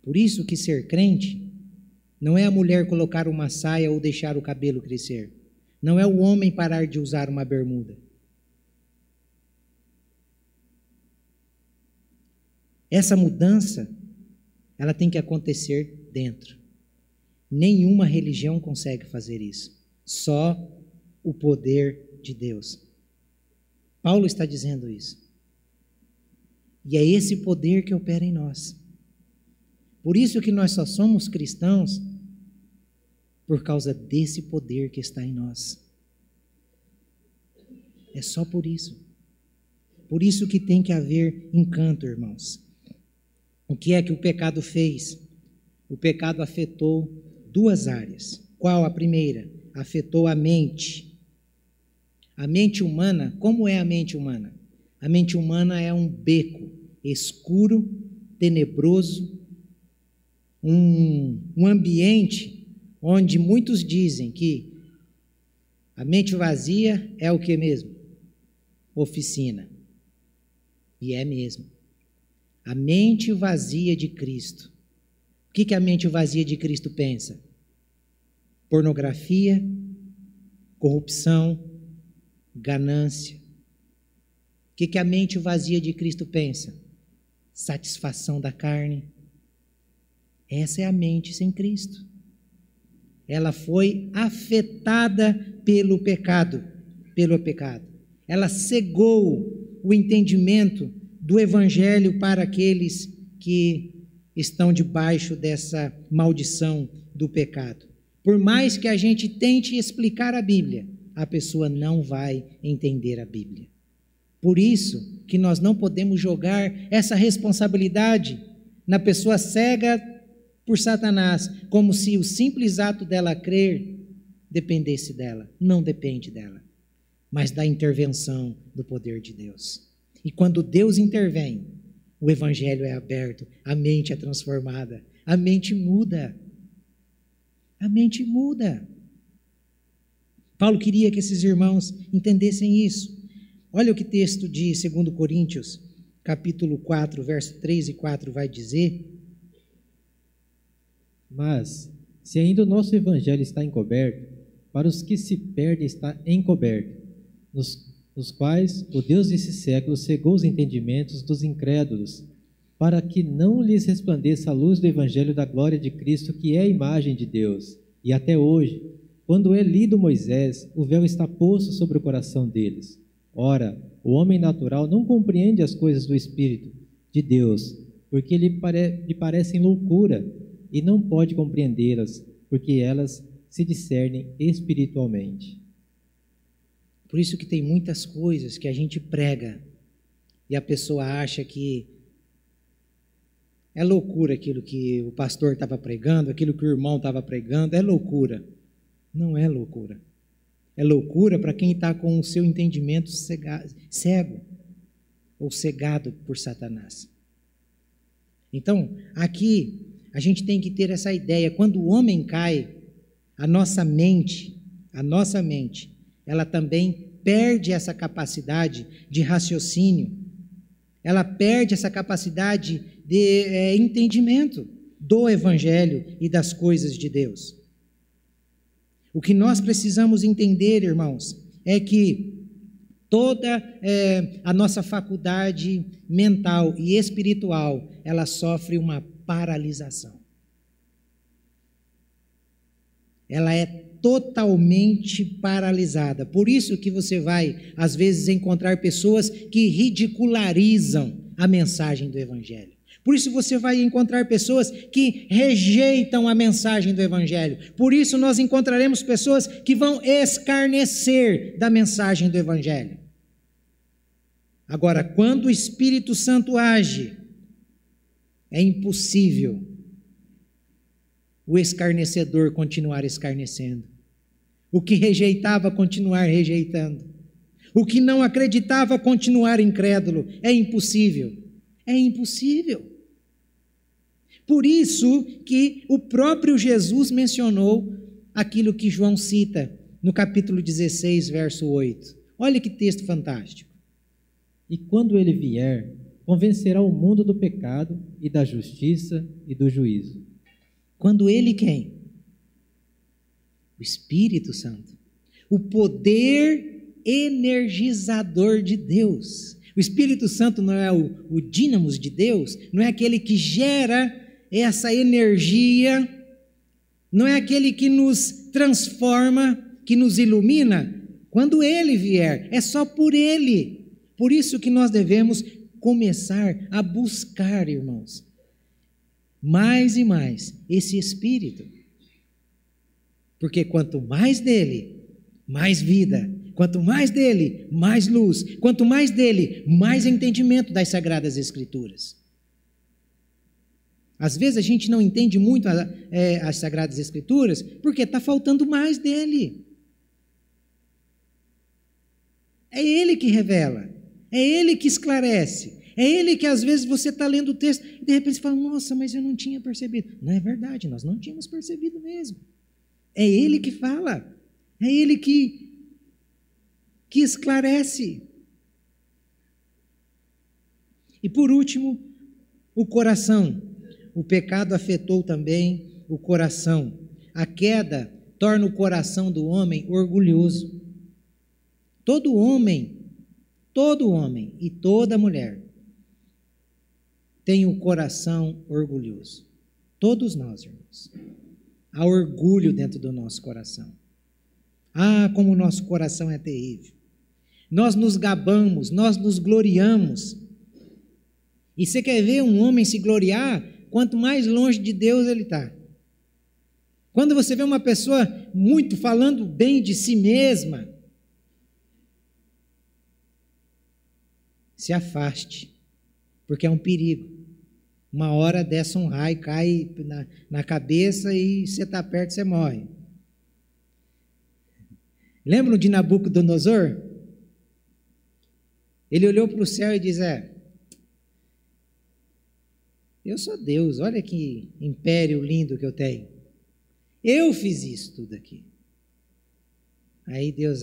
Por isso que ser crente não é a mulher colocar uma saia ou deixar o cabelo crescer. Não é o homem parar de usar uma bermuda. Essa mudança, ela tem que acontecer dentro. Nenhuma religião consegue fazer isso. Só o poder de Deus. Paulo está dizendo isso. E é esse poder que opera em nós. Por isso que nós só somos cristãos por causa desse poder que está em nós. É só por isso. Por isso que tem que haver encanto, irmãos. O que é que o pecado fez? O pecado afetou duas áreas. Qual a primeira? Afetou a mente. A mente humana, como é a mente humana? A mente humana é um beco escuro, tenebroso, um ambiente onde muitos dizem que a mente vazia é o que mesmo? Oficina. E é mesmo. A mente vazia de Cristo. O que a mente vazia de Cristo pensa? Pornografia, corrupção, ganância. O que a mente vazia de Cristo pensa? Satisfação da carne. Essa é a mente sem Cristo. Ela foi afetada pelo pecado. Ela cegou o entendimento do Evangelho para aqueles que estão debaixo dessa maldição do pecado. Por mais que a gente tente explicar a Bíblia, a pessoa não vai entender a Bíblia. Por isso que nós não podemos jogar essa responsabilidade na pessoa cega por Satanás, como se o simples ato dela crer dependesse dela. Não depende dela, mas da intervenção do poder de Deus. E quando Deus intervém, o Evangelho é aberto, a mente é transformada, a mente muda. A mente muda. Paulo queria que esses irmãos entendessem isso. Olha o que o texto de 2 Coríntios, capítulo 4, verso 3 e 4 vai dizer. Mas, se ainda o nosso evangelho está encoberto, para os que se perdem está encoberto, nos quais o Deus desse século cegou os entendimentos dos incrédulos, para que não lhes resplandeça a luz do evangelho da glória de Cristo, que é a imagem de Deus. E até hoje, quando é lido Moisés, o véu está posto sobre o coração deles. Ora, o homem natural não compreende as coisas do Espírito de Deus, porque lhe parecem loucura, e não pode compreendê-las, porque elas se discernem espiritualmente. Por isso que tem muitas coisas que a gente prega e a pessoa acha que é loucura aquilo que o pastor estava pregando, aquilo que o irmão estava pregando, é loucura. Não é loucura. É loucura para quem está com o seu entendimento cego ou cegado por Satanás. Então, aqui a gente tem que ter essa ideia. Quando o homem cai, a nossa mente, ela também perde essa capacidade de raciocínio, ela perde essa capacidade de entendimento do Evangelho e das coisas de Deus. O que nós precisamos entender, irmãos, é que toda a nossa faculdade mental e espiritual, ela sofre uma paralisação. Ela é totalmente paralisada. Por isso que você vai, às vezes, encontrar pessoas que ridicularizam a mensagem do Evangelho. Por isso você vai encontrar pessoas que rejeitam a mensagem do Evangelho. Por isso nós encontraremos pessoas que vão escarnecer da mensagem do Evangelho. Agora, quando o Espírito Santo age, é impossível o escarnecedor continuar escarnecendo. O que rejeitava, continuar rejeitando. O que não acreditava, continuar incrédulo. É impossível. É impossível. Por isso que o próprio Jesus mencionou aquilo que João cita no capítulo 16, verso 8. Olha que texto fantástico. E quando ele vier, convencerá o mundo do pecado e da justiça e do juízo. Quando ele quem? O Espírito Santo. O poder energizador de Deus. O Espírito Santo não é o dínamos de Deus, não é aquele que gera essa energia, não é aquele que nos transforma, que nos ilumina. Quando ele vier, é só por ele. Por isso que nós devemos começar a buscar, irmãos, mais e mais esse Espírito. Porque quanto mais dele, mais vida. Quanto mais dele, mais luz. Quanto mais dele, mais entendimento das Sagradas Escrituras. Às vezes a gente não entende muito as Sagradas Escrituras porque está faltando mais dele. É ele que revela. É ele que esclarece. É ele que às vezes você está lendo o texto e de repente você fala, nossa, mas eu não tinha percebido. Não é verdade, nós não tínhamos percebido mesmo. É ele que fala. É ele que esclarece. E por último, o coração. O pecado afetou também o coração. A queda torna o coração do homem orgulhoso. Todo homem e toda mulher tem o coração orgulhoso. Todos nós, irmãos. Há orgulho dentro do nosso coração. Ah, como o nosso coração é terrível. Nós nos gabamos, nós nos gloriamos. E você quer ver um homem se gloriar? Quanto mais longe de Deus ele está. Quando você vê uma pessoa muito falando bem de si mesma, se afaste, porque é um perigo. Uma hora desce um raio, cai na cabeça e você está perto, você morre. Lembram de Nabucodonosor? Ele olhou para o céu e disse, eu sou Deus, olha que império lindo que eu tenho. Eu fiz isso tudo aqui. Aí Deus,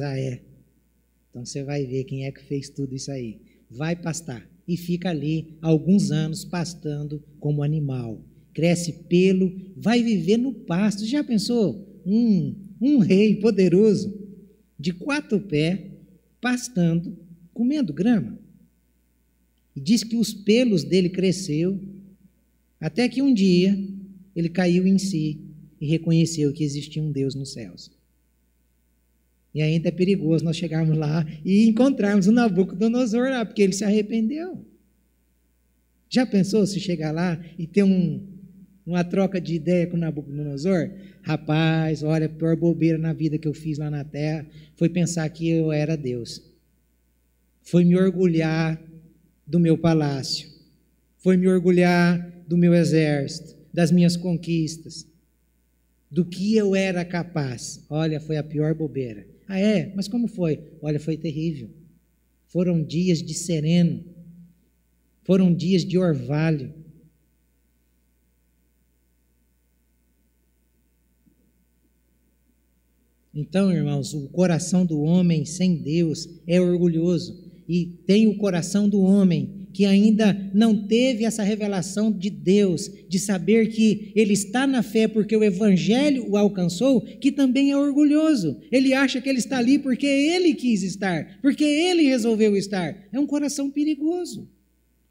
então você vai ver quem é que fez tudo isso aí. Vai pastar. E fica ali alguns anos pastando como animal. cresce pelo, vai viver no pasto. Já pensou? Um rei poderoso, de 4 pés, pastando, comendo grama. E diz que os pelos dele cresceu, até que um dia ele caiu em si e reconheceu que existia um Deus nos céus. E ainda é perigoso nós chegarmos lá e encontrarmos o Nabucodonosor lá, porque ele se arrependeu. Já pensou se chegar lá e ter uma troca de ideia com o Nabucodonosor? Rapaz, olha, a pior bobeira na vida que eu fiz lá na terra foi pensar que eu era Deus. Foi me orgulhar do meu palácio. Foi me orgulhar do meu exército, das minhas conquistas, do que eu era capaz. Olha, foi a pior bobeira. Ah, é? Mas como foi? Olha, foi terrível. Foram dias de sereno. Foram dias de orvalho. Então, irmãos, o coração do homem sem Deus é orgulhoso. E tem o coração do homem que ainda não teve essa revelação de Deus, de saber que ele está na fé porque o Evangelho o alcançou, que também é orgulhoso. Ele acha que ele está ali porque ele quis estar, porque ele resolveu estar. É um coração perigoso.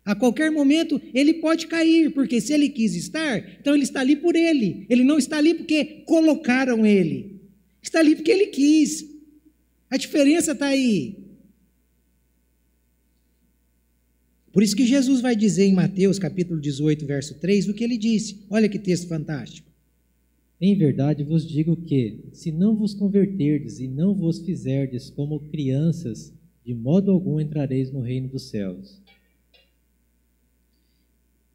A qualquer momento ele pode cair, porque se ele quis estar, então ele está ali por ele. Ele não está ali porque colocaram ele. Está ali porque ele quis. A diferença está aí. Por isso que Jesus vai dizer em Mateus capítulo 18, verso 3, o que ele disse. Olha que texto fantástico. Em verdade vos digo que, se não vos converterdes e não vos fizerdes como crianças, de modo algum entrareis no reino dos céus.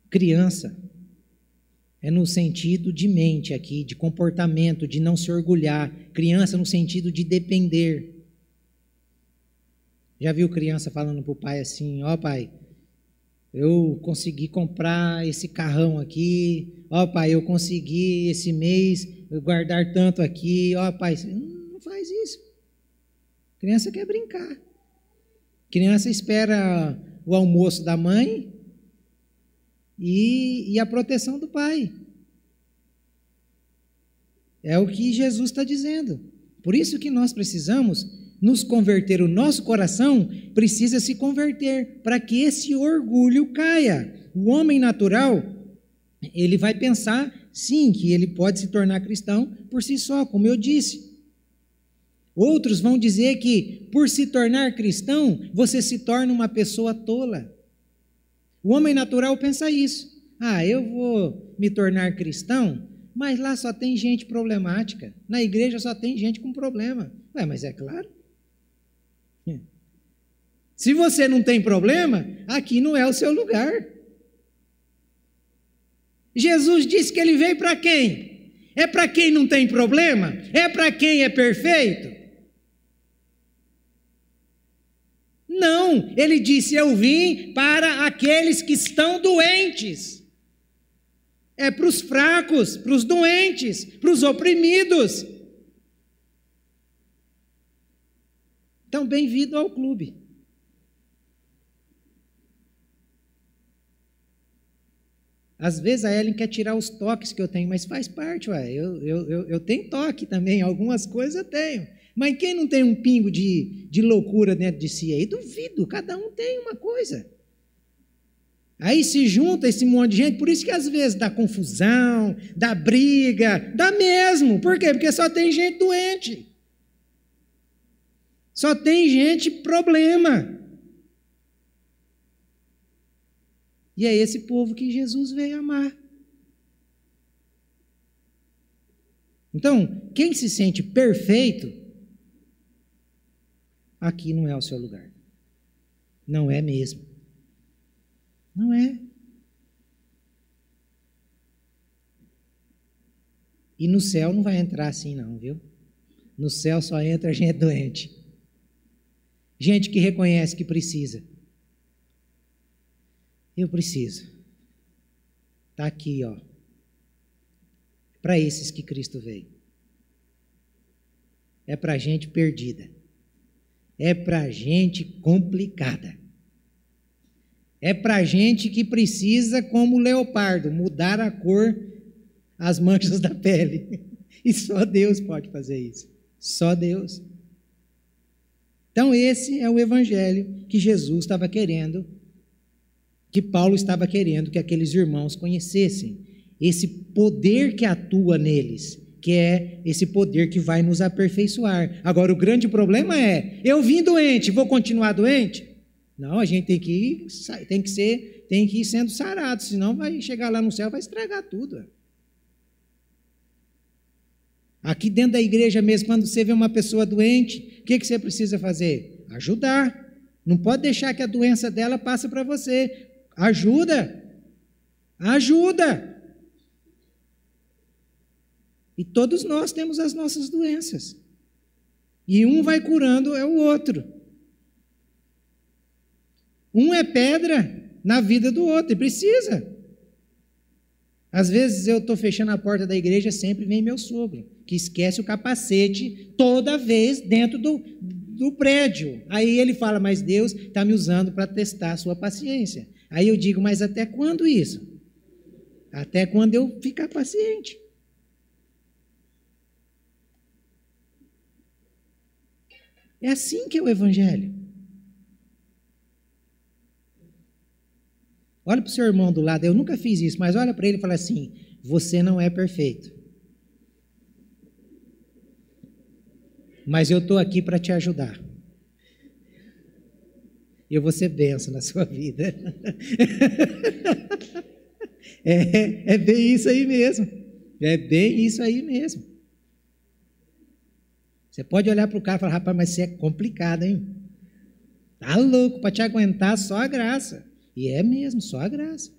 Criança é no sentido de mente aqui, de comportamento, de não se orgulhar. Criança no sentido de depender. Já viu criança falando para o pai assim, ó pai, eu consegui comprar esse carrão aqui, ó pai, eu consegui esse mês guardar tanto aqui, ó pai, não faz isso. Criança quer brincar. Criança espera o almoço da mãe e a proteção do pai. É o que Jesus está dizendo. Por isso que nós precisamos nos converter, o nosso coração precisa se converter, para que esse orgulho caia. O homem natural, ele vai pensar, sim, que ele pode se tornar cristão por si só, como eu disse. Outros vão dizer que, por se tornar cristão, você se torna uma pessoa tola. O homem natural pensa isso. Ah, eu vou me tornar cristão, mas lá só tem gente problemática. Na igreja só tem gente com problema. Ué, mas é claro. Se você não tem problema, aqui não é o seu lugar. Jesus disse que ele veio para quem? É para quem não tem problema? É para quem é perfeito? Não, ele disse, eu vim para aqueles que estão doentes. É para os fracos, para os doentes, para os oprimidos. Então, bem-vindo ao clube. Às vezes a Ellen quer tirar os toques que eu tenho, mas faz parte, ué. Eu tenho toque também, algumas coisas eu tenho. Mas quem não tem um pingo de loucura dentro de si aí? Duvido, cada um tem uma coisa. Aí se junta esse monte de gente, por isso que às vezes dá confusão, dá briga, dá mesmo. Por quê? Porque só tem gente doente. Só tem gente problema. E é esse povo que Jesus veio amar. Então, quem se sente perfeito, aqui não é o seu lugar. Não é mesmo. Não é. E no céu não vai entrar assim não, viu? No céu só entra gente doente. Gente que reconhece que precisa. Eu preciso. Está aqui, ó. Para esses que Cristo veio. É para gente perdida. É para gente complicada. É para gente que precisa, como o leopardo, mudar a cor, as manchas da pele. E só Deus pode fazer isso. Só Deus. Então esse é o evangelho que Jesus estava querendo, que Paulo estava querendo que aqueles irmãos conhecessem. Esse poder que atua neles, que é esse poder que vai nos aperfeiçoar. Agora, o grande problema é, eu vim doente, vou continuar doente? Não, a gente tem que ir sendo sarado, senão vai chegar lá no céu, vai estragar tudo. Aqui dentro da igreja mesmo, quando você vê uma pessoa doente, o que você precisa fazer? Ajudar. Não pode deixar que a doença dela passe para você. Ajuda. Ajuda. E todos nós temos as nossas doenças. E um vai curando é o outro. Um é pedra na vida do outro, e precisa. Às vezes eu estou fechando a porta da igreja, sempre vem meu sogro, que esquece o capacete toda vez dentro do prédio. Aí ele fala, mas Deus está me usando para testar a sua paciência. Aí eu digo, mas até quando isso? Até quando eu ficar paciente. É assim que é o evangelho. Olha para o seu irmão do lado, eu nunca fiz isso, mas olha para ele e fala assim, você não é perfeito. Mas eu estou aqui para te ajudar. Eu vou ser bênção na sua vida. É bem isso aí mesmo. É bem isso aí mesmo. Você pode olhar para o cara e falar, rapaz, mas você é complicado, hein? Tá louco, para te aguentar só a graça. E é mesmo, só a graça.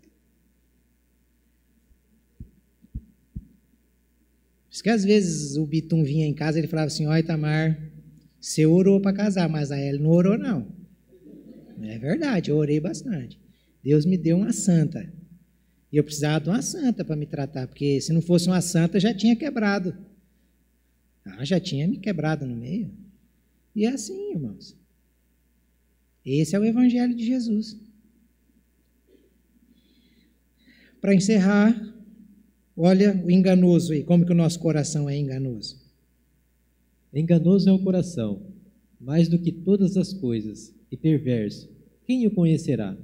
Por isso que às vezes o Bitum vinha em casa e ele falava assim, ó Itamar, você orou para casar, mas a Ela não orou não. É verdade, eu orei bastante. Deus me deu uma santa. E eu precisava de uma santa para me tratar, porque se não fosse uma santa, já tinha quebrado. Já tinha me quebrado no meio. E é assim, irmãos. Esse é o evangelho de Jesus. Para encerrar, olha o enganoso aí, como que o nosso coração é enganoso. Enganoso é o coração, mais do que todas as coisas, e perverso. Quem o conhecerá?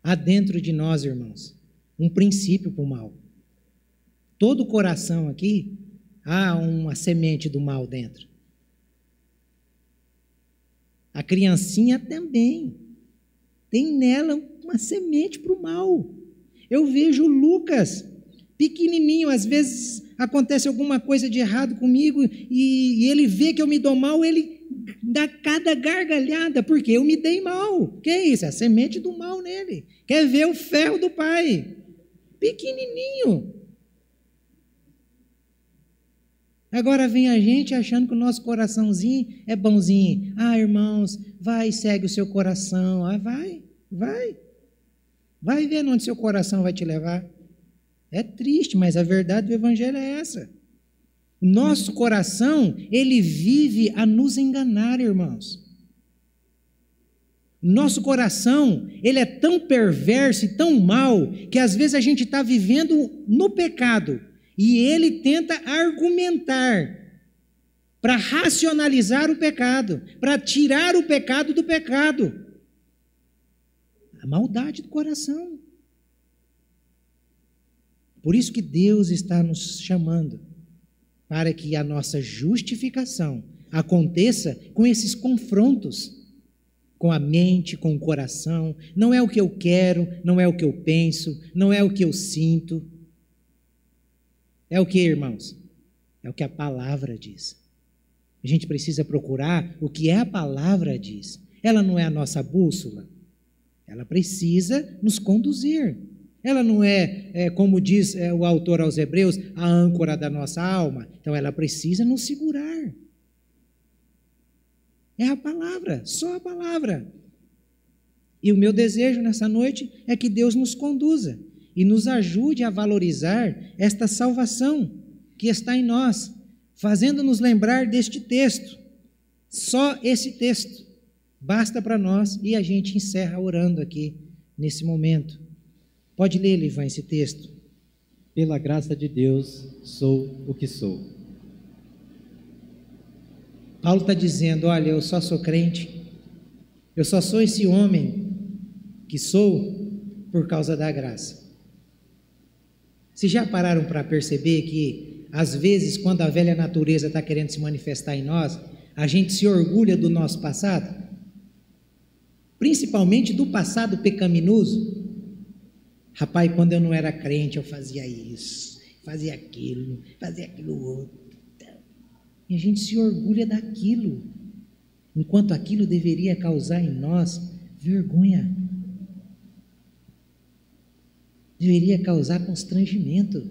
Há dentro de nós, irmãos, um princípio para o mal. Todo coração aqui, há uma semente do mal dentro. A criancinha também. Tem nela uma semente para o mal. Eu vejo o Lucas, pequenininho, às vezes acontece alguma coisa de errado comigo e ele vê que eu me dou mal, ele dá cada gargalhada, porque eu me dei mal. Que é isso? É a semente do mal nele. Quer ver o ferro do pai. Pequenininho. Agora vem a gente achando que o nosso coraçãozinho é bonzinho. Irmãos, vai, segue o seu coração. Vai. Vai ver onde seu coração vai te levar. É triste, mas a verdade do evangelho é essa. Nosso coração, ele vive a nos enganar, irmãos. Nosso coração, ele é tão perverso e tão mau, que às vezes a gente está vivendo no pecado, e ele tenta argumentar para racionalizar o pecado, para tirar o pecado do pecado. A maldade do coração. Por isso que Deus está nos chamando para que a nossa justificação aconteça com esses confrontos, com a mente, com o coração. Não é o que eu quero, não é o que eu penso, não é o que eu sinto. É o que, irmãos? É o que a palavra diz. A gente precisa procurar o que a palavra diz. Ela não é a nossa bússola. Ela precisa nos conduzir. Ela não é, como diz o autor aos Hebreus, a âncora da nossa alma. Então, ela precisa nos segurar. É a palavra, só a palavra. E o meu desejo nessa noite é que Deus nos conduza e nos ajude a valorizar esta salvação que está em nós, fazendo-nos lembrar deste texto. Só esse texto. Basta para nós e a gente encerra orando aqui nesse momento. Pode ler, Livan, esse texto. Pela graça de Deus, sou o que sou. Paulo está dizendo, olha, eu só sou crente, eu só sou esse homem que sou por causa da graça. Vocês já pararam para perceber que, às vezes, quando a velha natureza está querendo se manifestar em nós, a gente se orgulha do nosso passado? Principalmente do passado pecaminoso. Rapaz, quando eu não era crente, eu fazia isso, fazia aquilo outro. E a gente se orgulha daquilo, enquanto aquilo deveria causar em nós vergonha. Deveria causar constrangimento.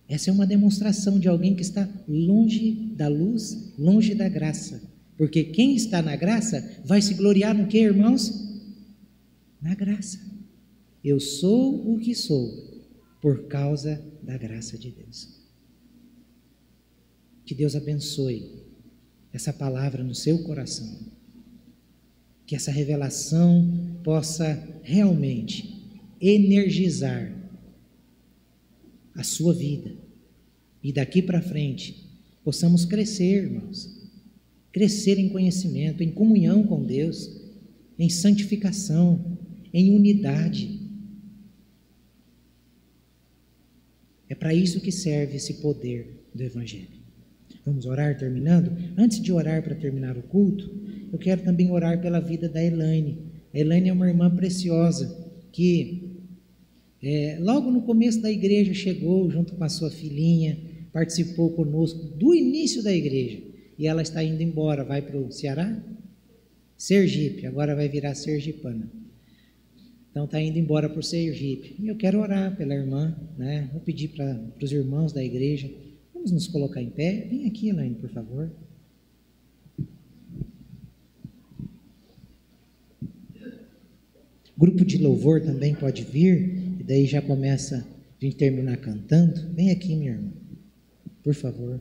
Essa é uma demonstração de alguém que está longe da luz, longe da graça. Porque quem está na graça vai se gloriar no que, irmãos? Na graça. Eu sou o que sou por causa da graça de Deus. Que Deus abençoe essa palavra no seu coração. Que essa revelação possa realmente energizar a sua vida. E daqui para frente possamos crescer, irmãos. Crescer em conhecimento, em comunhão com Deus, em santificação, em unidade. É para isso que serve esse poder do Evangelho. Vamos orar terminando? Antes de orar para terminar o culto, eu quero também orar pela vida da Elaine. A Elaine é uma irmã preciosa que logo no começo da igreja chegou junto com a sua filhinha, participou conosco do início da igreja e ela está indo embora. Vai para o Ceará? Sergipe, agora vai virar sergipana. Então está indo embora para o Sergipe. E eu quero orar pela irmã, né? Vou pedir para os irmãos da igreja, vamos nos colocar em pé. Vem aqui, Elaine, por favor. Grupo de louvor também pode vir, e daí já começa a gente terminar cantando. Vem aqui, minha irmã, por favor.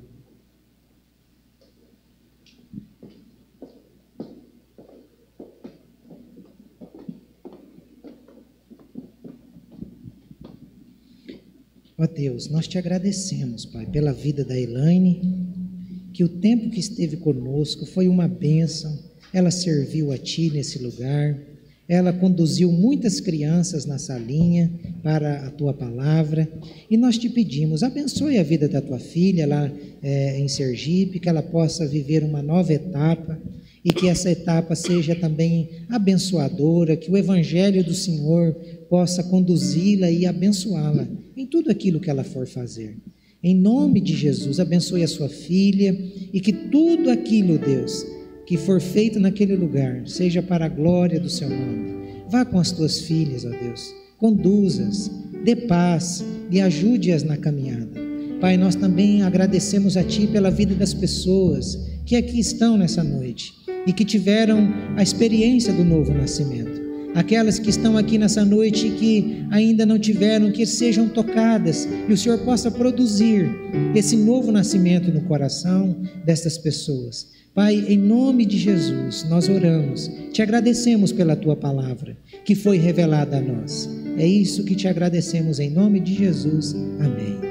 Ó Deus, nós te agradecemos, Pai, pela vida da Elaine, que o tempo que esteve conosco foi uma bênção, ela serviu a Ti nesse lugar, ela conduziu muitas crianças na salinha para a Tua palavra, e nós te pedimos, abençoe a vida da Tua filha lá em Sergipe, que ela possa viver uma nova etapa, e que essa etapa seja também abençoadora, que o Evangelho do Senhor possa conduzi-la e abençoá-la em tudo aquilo que ela for fazer. Em nome de Jesus, abençoe a sua filha e que tudo aquilo, Deus, que for feito naquele lugar, seja para a glória do seu nome. Vá com as tuas filhas, ó Deus, conduza-as, dê paz e ajude-as na caminhada. Pai, nós também agradecemos a Ti pela vida das pessoas que aqui estão nessa noite e que tiveram a experiência do novo nascimento. Aquelas que estão aqui nessa noite e que ainda não tiveram, que sejam tocadas e o Senhor possa produzir esse novo nascimento no coração destas pessoas. Pai, em nome de Jesus, nós oramos, te agradecemos pela Tua palavra que foi revelada a nós. É isso que te agradecemos em nome de Jesus. Amém.